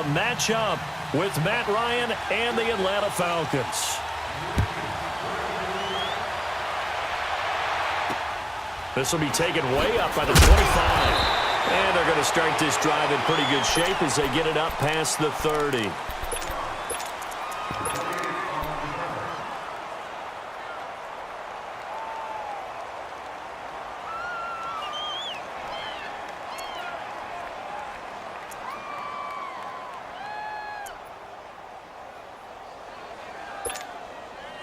to match up with Matt Ryan and the Atlanta Falcons. This will be taken way up by the 25. And they're going to start this drive in pretty good shape as they get it up past the 30.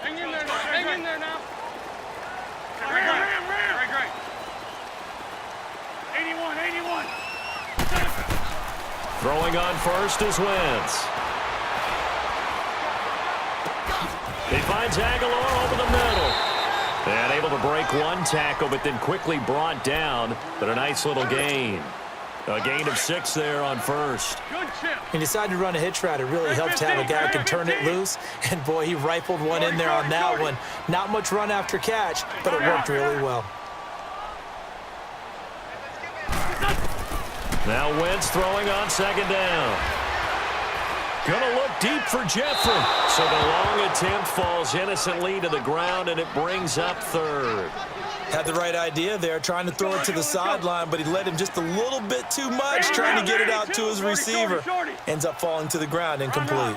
Hang in there now. Great. 81. Throwing on first is Wentz. He finds Aguilar over the middle. And able to break one tackle, but then quickly brought down. But a nice little gain. A gain of 6 there on first. He decided to run a hitch route. It really helped to have a guy who can turn it loose. And, boy, he rifled one in there on that one. Not much run after catch, but it worked really well. Now Wentz throwing on second down. Gonna look deep for Jeffrey. So the long attempt falls innocently to the ground, and it brings up third. Had the right idea there, trying to throw it to the sideline, but he led him just a little bit too much, trying to get it out to his receiver. Ends up falling to the ground, incomplete.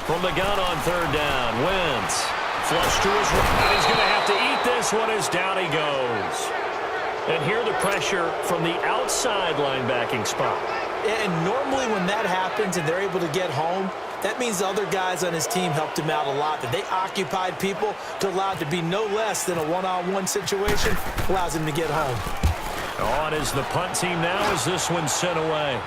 From the gun on third down, Wentz. Flush to his right. He's going to have to eat this one as down he goes. And here the pressure from the outside linebacking spot. And normally when that happens and they're able to get home, that means the other guys on his team helped him out a lot. That they occupied people to allow it to be no less than a one-on-one situation allows him to get home. On is the punt team now as this one's sent away.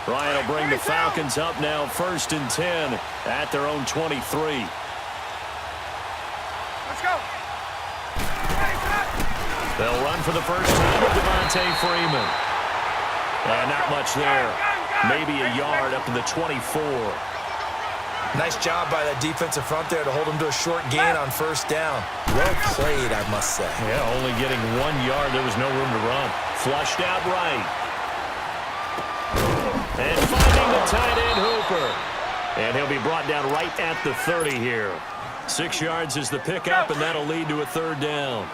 Ryan will bring the Falcons up now, 1st and 10 at their own 23. Let's go. They'll run for the first time with Devontae Freeman. And not much there. Maybe a yard up to the 24. Nice job by that defensive front there to hold him to a short gain on first down. Well played, I must say. Yeah, only getting 1 yard. There was no room to run. Flushed out right. And finding the tight end, Hooper. And he'll be brought down right at the 30 here. 6 yards is the pickup, and that'll lead to a third down.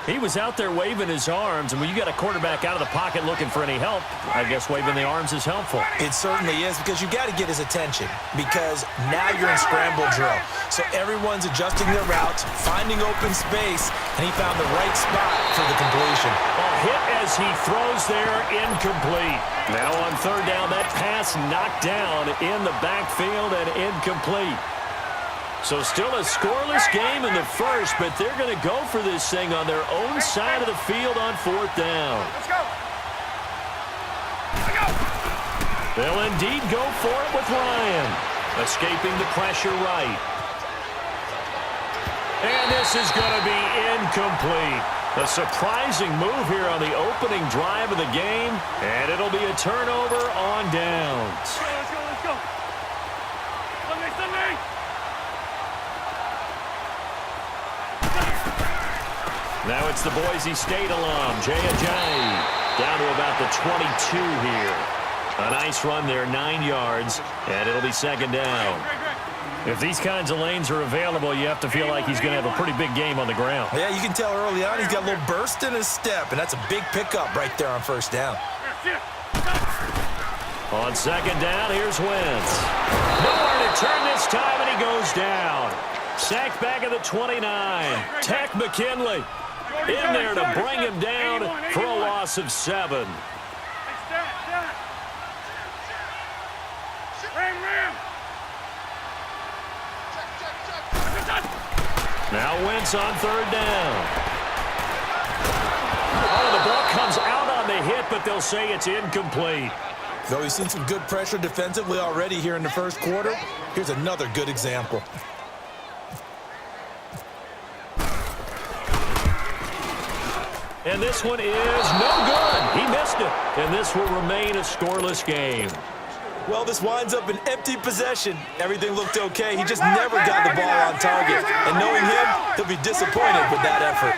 He was out there waving his arms, and when you got a quarterback out of the pocket looking for any help, I guess waving the arms is helpful. It certainly is, because you got to get his attention, because now you're in scramble drill. So everyone's adjusting their routes, finding open space, and he found the right spot for the completion. A hit as he throws there, incomplete. Now on third down, that pass knocked down in the backfield and incomplete. So still a scoreless game in the first, but they're going to go for this thing on their own side of the field on 4th down. Let's go. They'll indeed go for it with Ryan. Escaping the pressure right. And this is going to be incomplete. A surprising move here on the opening drive of the game, and it'll be a turnover on downs. Let's go. Sunday. Now it's the Boise State alum, Jay Ajayi, down to about the 22 here. A nice run there, 9 yards, and it'll be second down. If these kinds of lanes are available, you have to feel like he's going to have a pretty big game on the ground. Yeah, you can tell early on he's got a little burst in his step, and that's a big pickup right there on first down. On second down, here's Wentz. Nowhere to turn this time, and he goes down. Sacked back at the 29. Tech McKinley in there to bring him down for a loss of 7. Now Wentz on third down. Oh, the ball comes out on the hit, but they'll say it's incomplete. Though we've seen some good pressure defensively already here in the first quarter, here's another good example. And this one is no good. He missed it. And this will remain a scoreless game. Well, this winds up an empty possession. Everything looked okay. He just never got the ball on target. And knowing him, he'll be disappointed with that effort.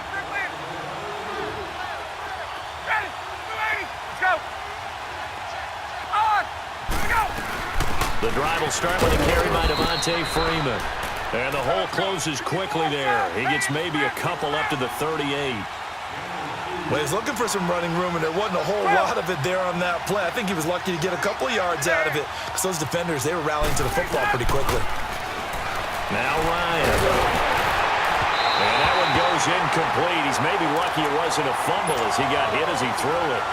The drive will start with a carry by Devontae Freeman. And the hole closes quickly there. He gets maybe a couple up to the 38. Well, he's looking for some running room, and there wasn't a whole lot of it there on that play. I think he was lucky to get a couple of yards out of it, because those defenders, they were rallying to the football pretty quickly. Now Ryan. And that one goes incomplete. He's maybe lucky it wasn't a fumble as he got hit as he threw it.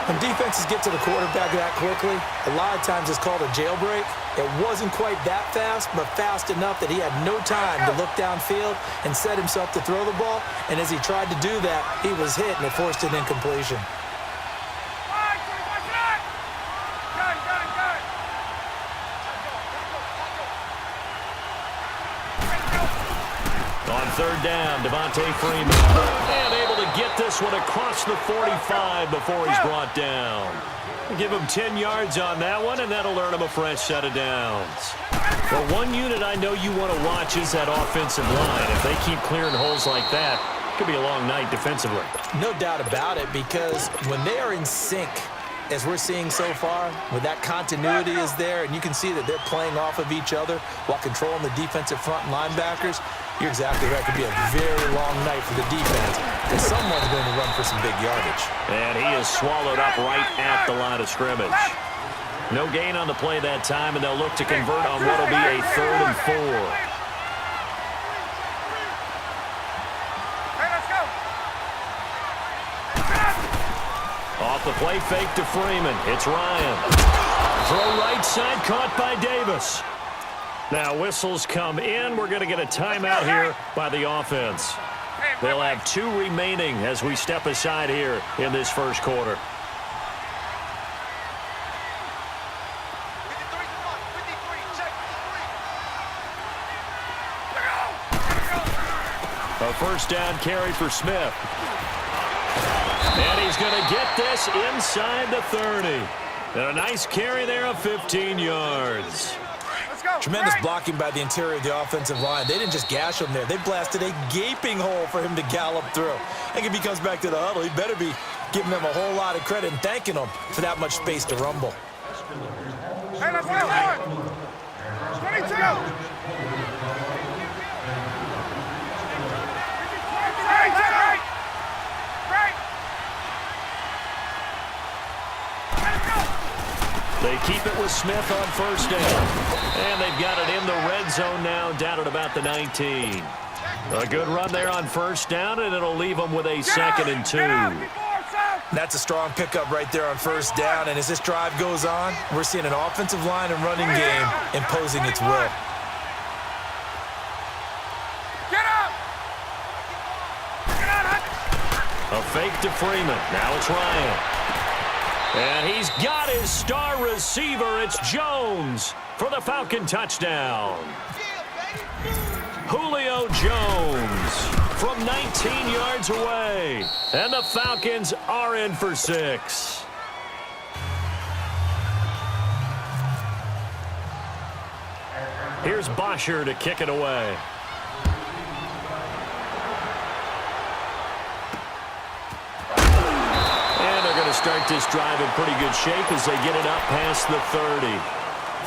When defenses get to the quarterback that quickly, a lot of times it's called a jailbreak. It wasn't quite that fast, but fast enough that he had no time to look downfield and set himself to throw the ball. And as he tried to do that, he was hit, and it forced an incompletion. On third down, Devontae Freeman. And able to get this one across the 45 before he's brought down. Give him 10 yards on that one, and that'll earn him a fresh set of downs. Well, one unit I know you want to watch is that offensive line. If they keep clearing holes like that, it could be a long night defensively. No doubt about it, because when they are in sync, as we're seeing so far, when that continuity is there, and you can see that they're playing off of each other while controlling the defensive front and linebackers, you're exactly right. It could be a very long night for the defense, because someone's going to run for some big yardage. And he is swallowed up right at the line of scrimmage. No gain on the play that time, and they'll look to convert on what will be a 3rd and 4. Off the play fake to Freeman. It's Ryan. Throw right side caught by Davis. Now whistles come in. We're going to get a timeout here by the offense. They'll have 2 remaining as we step aside here in this first quarter. A first down carry for Smith. And he's going to get this inside the 30. And a nice carry there of 15 yards. Tremendous blocking by the interior of the offensive line. They didn't just gash him there. They blasted a gaping hole for him to gallop through. I think if he comes back to the huddle, he better be giving them a whole lot of credit and thanking them for that much space to rumble. Hey, let's go. 22. They keep it with Smith on first down. And they've got it in the red zone now, down at about the 19. A good run there on first down, and it'll leave them with a 2nd and 2. That's a strong pickup right there on first down, and as this drive goes on, we're seeing an offensive line and running game imposing its will. A fake to Freeman. Now it's Ryan. And he's got his star receiver. It's Jones for the Falcon touchdown. Julio Jones from 19 yards away. And the Falcons are in for 6. Here's Bosher to kick it away. to start this drive in pretty good shape as they get it up past the 30.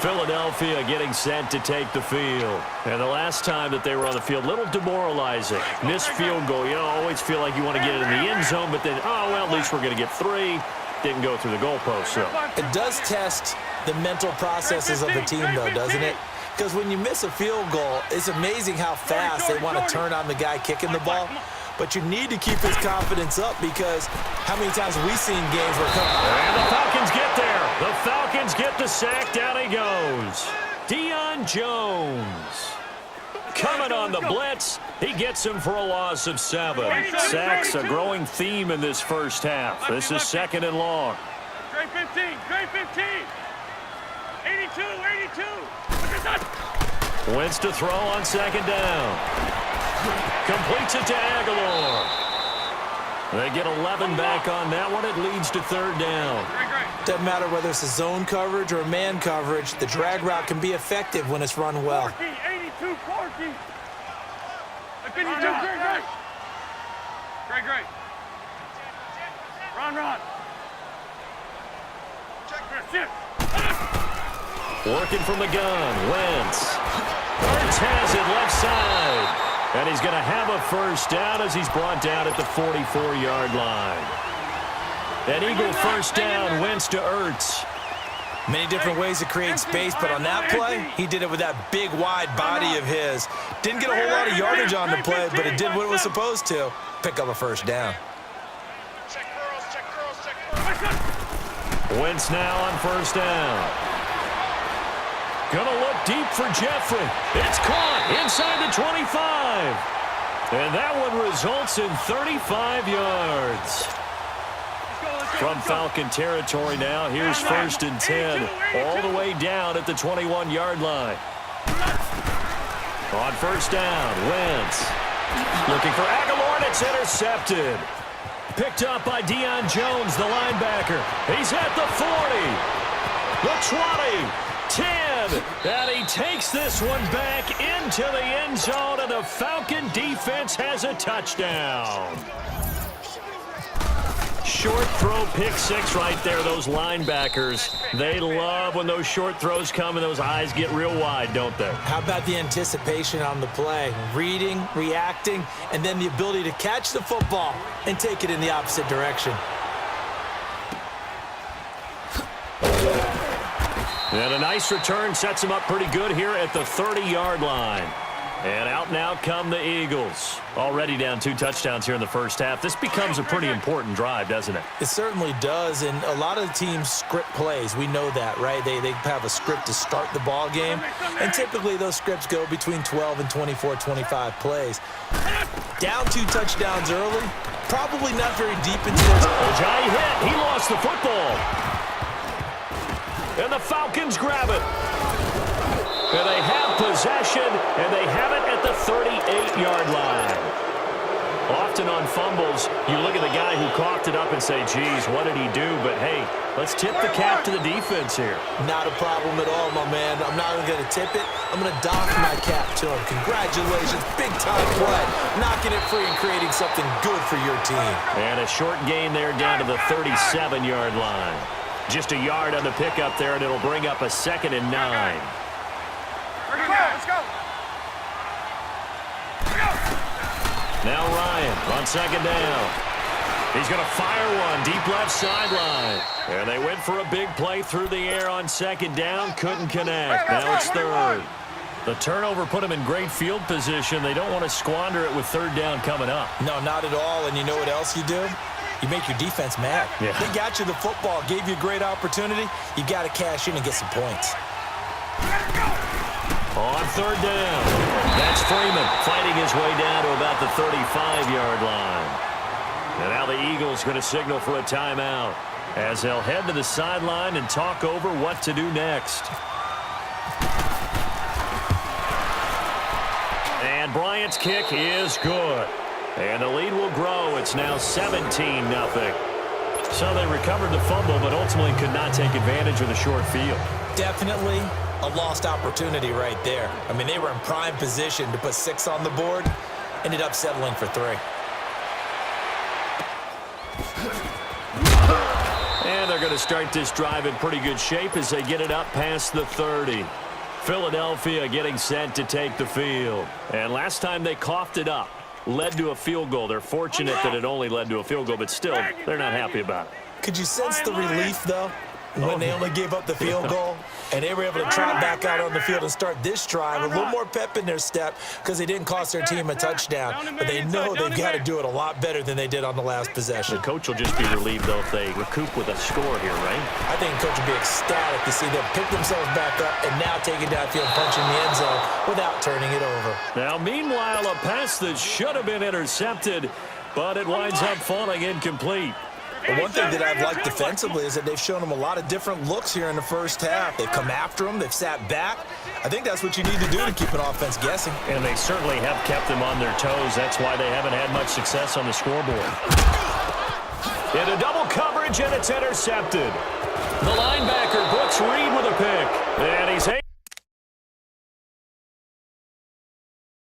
Philadelphia getting set to take the field. And the last time that they were on the field, a little demoralizing. Missed field goal. You always feel like you want to get it in the end zone, but then, oh, well, at least we're going to get 3. Didn't go through the goalpost, so. It does test the mental processes of a team, though, doesn't it? Because when you miss a field goal, it's amazing how fast they want to turn on the guy kicking the ball. But you need to keep his confidence up because how many times have we seen games where... And the Falcons get there. The Falcons get the sack. Down he goes. Deion Jones. Coming on the blitz. He gets him for a loss of 7. Sacks a growing theme in this first half. This is 2nd and long. Trey 15. Trey 15. 82. 82. Wentz to throw on 2nd down. Completes it to Aguilar. They get 11 back on that one. It leads to 3rd down. Doesn't matter whether it's a zone coverage or a man coverage. The drag route can be effective when it's run well. 82, 40. Great. Run. Check. Working from the gun. Wentz. Hurts has it left side. And he's going to have a 1st down as he's brought down at the 44-yard line. An Eagle 1st down. Wentz to Ertz. Many different ways to create space, but on that play, he did it with that big, wide body of his. Didn't get a whole lot of yardage on the play, but it did what it was supposed to. Pick up a 1st down. Check girls. Wentz now on 1st down. Gonna look deep for Jeffrey. It's caught inside the 25. And that one results in 35 yards. From Falcon territory now, here's 1st and 10. All the way down at the 21-yard line. On 1st down, Wentz. Looking for Aguilar, and it's intercepted. Picked up by Deion Jones, the linebacker. He's at the 40. The 20. 10, and he takes this one back into the end zone, and the Falcon defense has a touchdown. Short throw, pick 6 right there. Those linebackers, they love when those short throws come and those eyes get real wide, don't they? How about the anticipation on the play? Reading, reacting, and then the ability to catch the football and take it in the opposite direction. And a nice return sets him up pretty good here at the 30-yard line. And out now come the Eagles. Already down 2 touchdowns here in the first half. This becomes a pretty important drive, doesn't it? It certainly does, and a lot of the teams script plays. We know that, right? They have a script to start the ball game, and typically those scripts go between 12 and 24, 25 plays. Down 2 touchdowns early, probably not very deep into this. Ojai hit. He lost the football. And the Falcons grab it. And they have possession, and they have it at the 38-yard line. Often on fumbles, you look at the guy who coughed it up and say, geez, what did he do? But, hey, let's tip the cap to the defense here. Not a problem at all, my man. I'm not even going to tip it. I'm going to dock my cap to him. Congratulations. Big-time play. Knocking it free and creating something good for your team. And a short gain there down to the 37-yard line. Just a yard on the pickup there, and it'll bring up a 2nd and 9. Let's go. Now Ryan on 2nd down. He's going to fire one deep left sideline. And they went for a big play through the air on 2nd down. Couldn't connect. Now it's 3rd. The turnover put them in great field position. They don't want to squander it with 3rd down coming up. No, not at all. And you know what else you do? You make your defense mad. Yeah. They got you the football, gave you a great opportunity. You got to cash in and get some points. On 3rd down, that's Freeman fighting his way down to about the 35-yard line. And now the Eagles going to signal for a timeout as they'll head to the sideline and talk over what to do next. And Bryant's kick is good. And the lead will grow. It's now 17-0. So they recovered the fumble, but ultimately could not take advantage of the short field. Definitely a lost opportunity right there. I mean, they were in prime position to put 6 on the board. Ended up settling for 3. to start this drive in pretty good shape as they get it up past the 30. Philadelphia getting set to take the field. And last time they coughed it up, led to a field goal. They're fortunate that it only led to a field goal, but still, they're not happy about it. Could you sense the relief, though, when they only gave up the field goal and they were able to trot back out on the field and start this drive with a little more pep in their step because they didn't cost their team a touchdown, but they know they've got to do it a lot better than they did on the last possession. The coach will just be relieved, though, if they recoup with a score here, right? I think the coach will be ecstatic to see them pick themselves back up and now take it downfield, punching the end zone without turning it over. Now, meanwhile, a pass that should have been intercepted, but it winds up falling incomplete. But one thing that I've liked defensively is that they've shown them a lot of different looks here in the first half. They've come after them. They've sat back. I think that's what you need to do to keep an offense guessing. And they certainly have kept them on their toes. That's why they haven't had much success on the scoreboard. Into double coverage, and it's intercepted. The linebacker, Brooks Reed, with a pick.